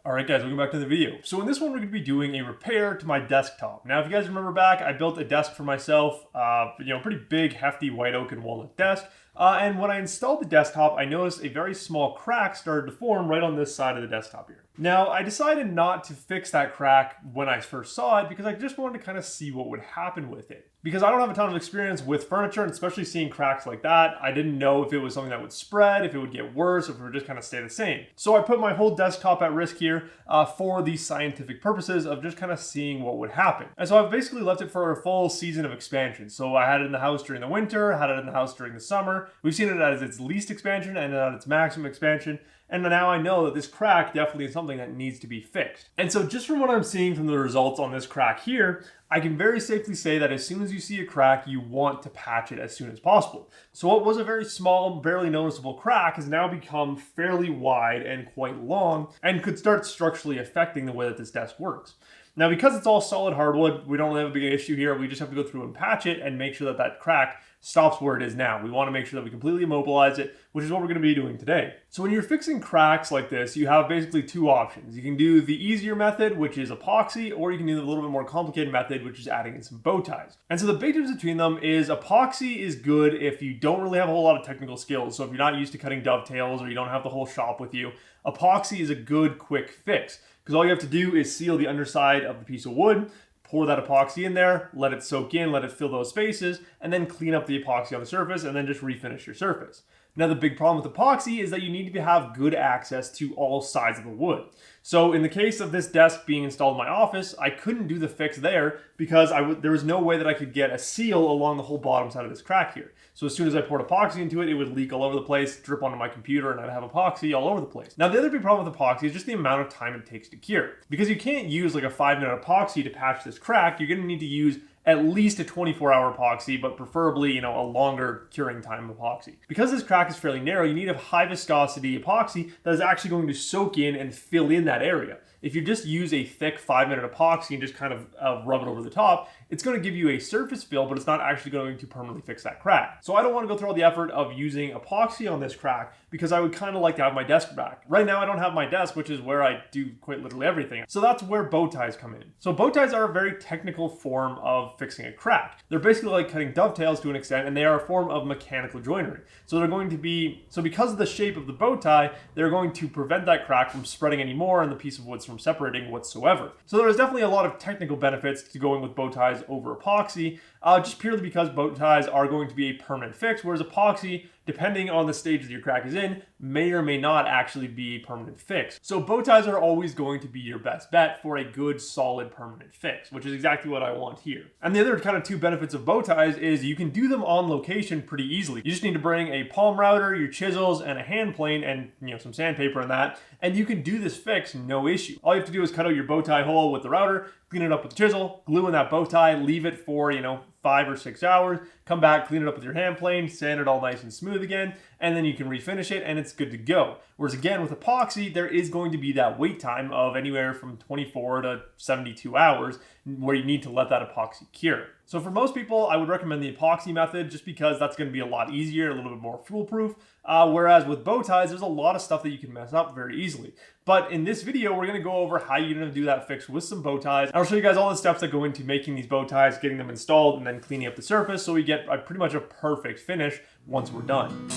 Alright guys, welcome back to the video. So in this one we're going to be doing a repair to my desktop. Now if you guys remember back, I built a desk for myself, pretty big, hefty white oak and walnut desk. And when I installed the desktop, I noticed a very small crack started to form right on this side of the desktop here. Now I decided not to fix that crack when I first saw it because I just wanted to kind of see what would happen with it. Because I don't have a ton of experience with furniture, and especially seeing cracks like that, I didn't know if it was something that would spread, if it would get worse, if it would just kind of stay the same. So I put my whole desktop at risk here for the scientific purposes of just kind of seeing what would happen. And so I've basically left it for a full season of expansion. So I had it in the house during the winter, had it in the house during the summer. We've seen it as its least expansion and at its maximum expansion. And now I know that this crack definitely is something that needs to be fixed. And so just from what I'm seeing from the results on this crack here, I can very safely say that as soon as you see a crack, you want to patch it as soon as possible. So what was a very small, barely noticeable crack has now become fairly wide and quite long and could start structurally affecting the way that this desk works. Now, because it's all solid hardwood, we don't really have a big issue here. We just have to go through and patch it and make sure that that crack stops where it is now. We want to make sure that we completely immobilize it, which is what we're going to be doing today. So when you're fixing cracks like this, you have basically two options. You can do the easier method, which is epoxy, or you can do the little bit more complicated method, which is adding in some bow ties. And so the big difference between them is epoxy is good if you don't really have a whole lot of technical skills. So if you're not used to cutting dovetails or you don't have the whole shop with you, epoxy is a good quick fix. Because all you have to do is seal the underside of the piece of wood, pour that epoxy in there, let it soak in, let it fill those spaces, and then clean up the epoxy on the surface and then just refinish your surface. Now the big problem with epoxy is that you need to have good access to all sides of the wood. So in the case of this desk being installed in my office, I couldn't do the fix there because there was no way that I could get a seal along the whole bottom side of this crack here. So as soon as I poured epoxy into it, it would leak all over the place, drip onto my computer, and I'd have epoxy all over the place. Now the other big problem with epoxy is just the amount of time it takes to cure. Because you can't use like a 5-minute epoxy to patch this crack, you're going to need to use at least a 24-hour epoxy, but preferably, a longer curing time epoxy. Because this crack is fairly narrow, you need a high viscosity epoxy that is actually going to soak in and fill in that area. If you just use a thick 5-minute epoxy and just kind of rub it over the top, it's going to give you a surface fill, but it's not actually going to permanently fix that crack. So I don't want to go through all the effort of using epoxy on this crack because I would kind of like to have my desk back. Right now I don't have my desk, which is where I do quite literally everything. So that's where bow ties come in. So bow ties are a very technical form of fixing a crack. They're basically like cutting dovetails to an extent, and they are a form of mechanical joinery. So because of the shape of the bow tie, they're going to prevent that crack from spreading anymore and the piece of wood's from separating whatsoever. So there's definitely a lot of technical benefits to going with bow ties over epoxy, just purely because bow ties are going to be a permanent fix, whereas epoxy, depending on the stage that your crack is in, may or may not actually be a permanent fix. So bow ties are always going to be your best bet for a good, solid, permanent fix, which is exactly what I want here. And the other kind of two benefits of bow ties is you can do them on location pretty easily. You just need to bring a palm router, your chisels, and a hand plane, and some sandpaper and that, and you can do this fix no issue. All you have to do is cut out your bow tie hole with the router, clean it up with the chisel, glue in that bow tie, leave it for 5 or 6 hours, come back, clean it up with your hand plane, sand it all nice and smooth again, and then you can refinish it and it's good to go. Whereas again, with epoxy, there is going to be that wait time of anywhere from 24 to 72 hours where you need to let that epoxy cure. So for most people, I would recommend the epoxy method just because that's going to be a lot easier, a little bit more foolproof. Whereas with bow ties, there's a lot of stuff that you can mess up very easily. But in this video, we're going to go over how you're going to do that fix with some bow ties. I'll show you guys all the steps that go into making these bow ties, getting them installed, and then cleaning up the surface so we get pretty much a perfect finish once we're done.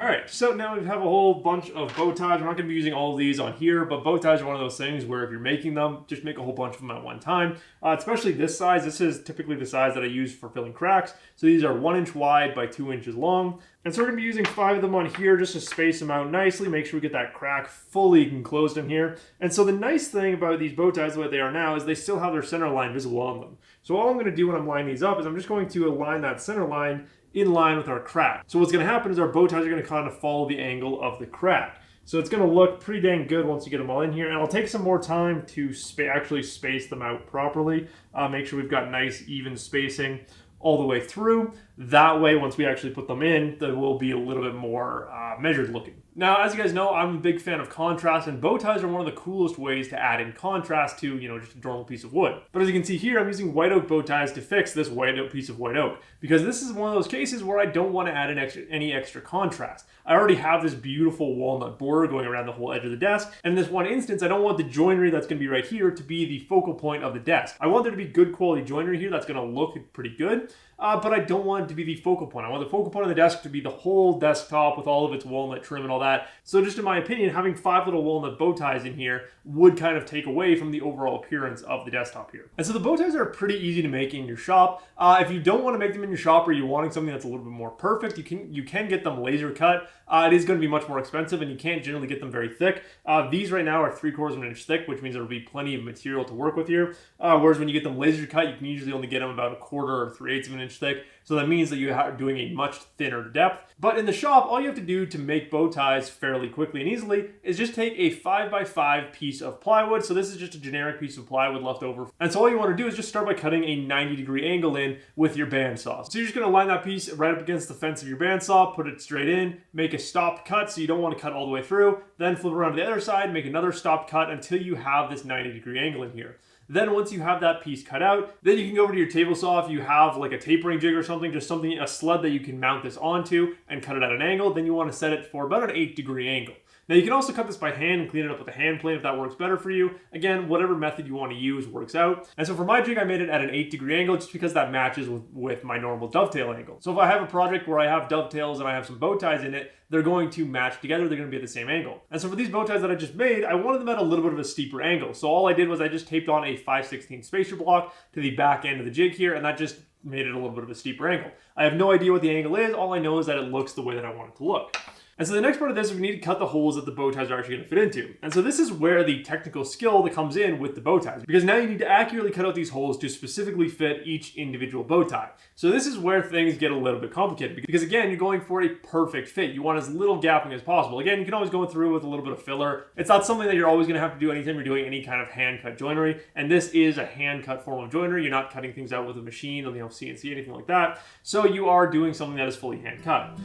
Alright, so now we have a whole bunch of bow ties. We're not going to be using all of these on here, but bow ties are one of those things where if you're making them, just make a whole bunch of them at one time. Especially this size. This is typically the size that I use for filling cracks. So these are 1 inch wide by 2 inches long. And so we're going to be using 5 of them on here just to space them out nicely, make sure we get that crack fully enclosed in here. And so the nice thing about these bow ties the way they are now is they still have their center line visible on them. So all I'm going to do when I'm lining these up is I'm just going to align that center line in line with our crack. So what's going to happen is our bow ties are going to kind of follow the angle of the crack. So it's going to look pretty dang good once you get them all in here. And I'll take some more time to actually space them out properly. Make sure we've got nice even spacing all the way through. That way, once we actually put them in, they will be a little bit more measured looking. Now, as you guys know, I'm a big fan of contrast, and bow ties are one of the coolest ways to add in contrast to, just a normal piece of wood. But as you can see here, I'm using white oak bow ties to fix this piece of white oak, because this is one of those cases where I don't want to add any extra contrast. I already have this beautiful walnut border going around the whole edge of the desk, and in this one instance, I don't want the joinery that's going to be right here to be the focal point of the desk. I want there to be good quality joinery here that's going to look pretty good, but I don't want it to be the focal point. I want the focal point of the desk to be the whole desktop with all of its walnut trim and all that. So just in my opinion, having 5 little walnut bow ties in here would kind of take away from the overall appearance of the desktop here. And so the bow ties are pretty easy to make in your shop. If you don't want to make them in your shop, or you're wanting something that's a little bit more perfect, you can get them laser cut. It is going to be much more expensive, and you can't generally get them very thick. These right now are 3/4 of an inch thick, which means there will be plenty of material to work with here. Whereas when you get them laser cut, you can usually only get them about 1/4 or 3/8 of an inch thick. So that means that you are doing a much thinner depth. But in the shop, all you have to do to make bow ties fairly quickly and easily is just take a 5x5 piece of plywood. So this is just a generic piece of plywood left over. And so all you want to do is just start by cutting a 90-degree angle in with your bandsaw. So you're just going to line that piece right up against the fence of your bandsaw, put it straight in, make a stopped cut so you don't want to cut all the way through, then flip around to the other side, make another stopped cut until you have this 90-degree angle in here. Then once you have that piece cut out, then you can go over to your table saw if you have like a tapering jig or something, a sled that you can mount this onto and cut it at an angle. Then you want to set it for about an 8-degree angle. Now you can also cut this by hand and clean it up with a hand plane if that works better for you. Again, whatever method you want to use works out. And so for my jig, I made it at an 8-degree angle just because that matches with my normal dovetail angle. So if I have a project where I have dovetails and I have some bow ties in it, they're going to match together, they're going to be at the same angle. And so for these bow ties that I just made, I wanted them at a little bit of a steeper angle. So all I did was I just taped on a 5/16 spacer block to the back end of the jig here, and that just made it a little bit of a steeper angle. I have no idea what the angle is, all I know is that it looks the way that I want it to look. And so the next part of this is we need to cut the holes that the bow ties are actually going to fit into. And so this is where the technical skill that comes in with the bow ties, because now you need to accurately cut out these holes to specifically fit each individual bow tie. So this is where things get a little bit complicated, because again, you're going for a perfect fit. You want as little gapping as possible. Again, you can always go through with a little bit of filler. It's not something that you're always going to have to do anytime you're doing any kind of hand cut joinery. And this is a hand cut form of joinery. You're not cutting things out with a machine or CNC, anything like that. So you are doing something that is fully hand cut.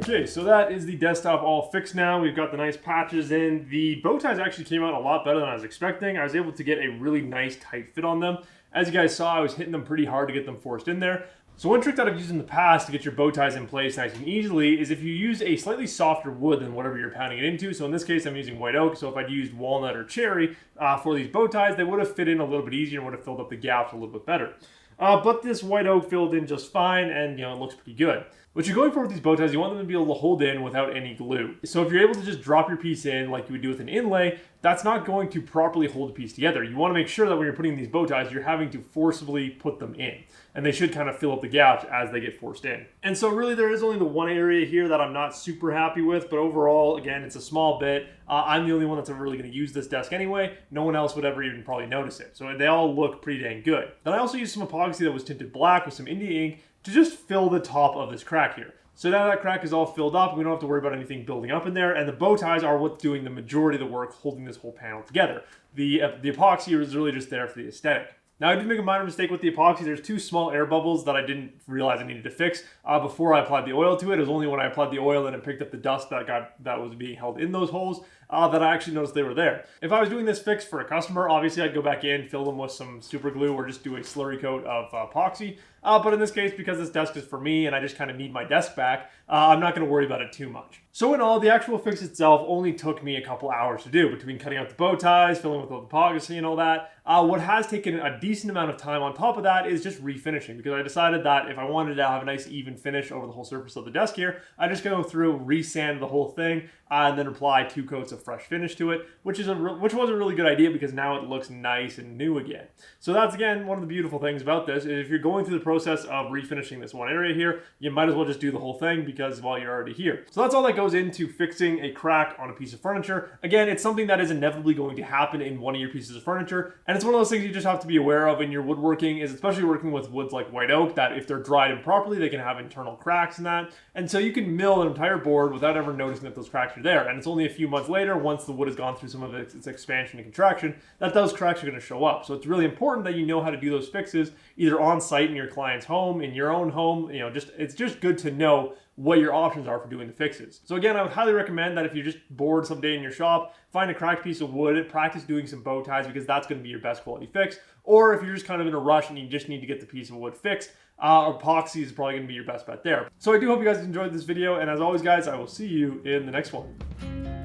Okay, so that is the desktop all fixed now. We've got the nice patches in. The bow ties actually came out a lot better than I was expecting. I was able to get a really nice tight fit on them. As you guys saw, I was hitting them pretty hard to get them forced in there. So one trick that I've used in the past to get your bow ties in place nice and easily is if you use a slightly softer wood than whatever you're pounding it into. So in this case, I'm using white oak. So if I'd used walnut or cherry for these bow ties, they would have fit in a little bit easier and would have filled up the gaps a little bit better. But this white oak filled in just fine, and it looks pretty good. What you're going for with these bow ties, you want them to be able to hold in without any glue. So if you're able to just drop your piece in like you would do with an inlay, that's not going to properly hold the piece together. You want to make sure that when you're putting these bow ties, you're having to forcibly put them in. And they should kind of fill up the gaps as they get forced in. And so really there is only the one area here that I'm not super happy with, but overall, again, it's a small bit. I'm the only one that's ever really going to use this desk anyway. No one else would ever even probably notice it. So they all look pretty dang good. Then I also used some epoxy that was tinted black with some India ink to just fill the top of this crack here. So now that crack is all filled up, we don't have to worry about anything building up in there, and the bow ties are what's doing the majority of the work holding this whole panel together. The epoxy is really just there for the aesthetic. Now I did make a minor mistake with the epoxy. There's two small air bubbles that I didn't realize I needed to fix before I applied the oil to it. It was only when I applied the oil and it picked up the dust that was being held in those holes that I actually noticed they were there. If I was doing this fix for a customer, obviously I'd go back in, fill them with some super glue, or just do a slurry coat of epoxy. But in this case, because this desk is for me and I just kind of need my desk back, I'm not going to worry about it too much. So in all, the actual fix itself only took me a couple hours to do, between cutting out the bow ties, filling with the epoxy and all that. What has taken a decent amount of time on top of that is just refinishing, because I decided that if I wanted to have a nice even finish over the whole surface of the desk here, I just go through, resand the whole thing, and then apply 2 coats of fresh finish to it, which was a really good idea because now it looks nice and new again. So that's, again, one of the beautiful things about this, is if you're going through the process of refinishing this one area here, you might as well just do the whole thing, because, well, you're already here. So that's all that goes into fixing a crack on a piece of furniture. Again, it's something that is inevitably going to happen in one of your pieces of furniture, and it's one of those things you just have to be aware of in your woodworking, is especially working with woods like white oak, that if they're dried improperly, they can have internal cracks in that. And so you can mill an entire board without ever noticing that those cracks are there. And it's only a few months later, once the wood has gone through some of its expansion and contraction, that those cracks are going to show up. So it's really important that you know how to do those fixes, either on site in your client's home, in your own home. It's just good to know what your options are for doing the fixes. So again, I would highly recommend that if you're just bored someday in your shop, find a cracked piece of wood, practice doing some bow ties, because that's going to be your best quality fix. Or if you're just kind of in a rush and you just need to get the piece of wood fixed, epoxy is probably going to be your best bet there. So I do hope you guys enjoyed this video, and as always guys, I will see you in the next one.